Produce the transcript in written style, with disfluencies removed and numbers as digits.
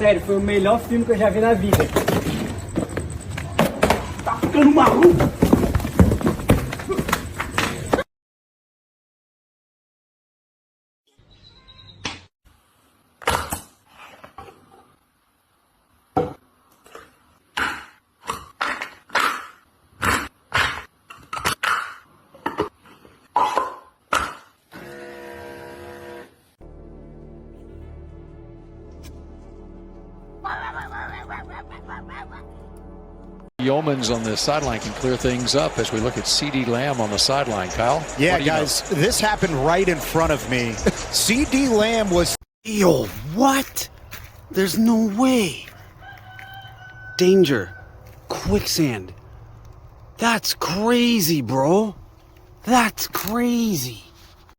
Sério, foi o melhor filme que eu já vi na vida. Tá ficando maluco? Yeomans on the sideline can clear things up as we look at C.D. Lamb on the sideline. Kyle? Yeah, guys, this happened right in front of me. C.D. Lamb was... Yo, what? There's no way. Danger. Quicksand. That's crazy, bro. That's crazy.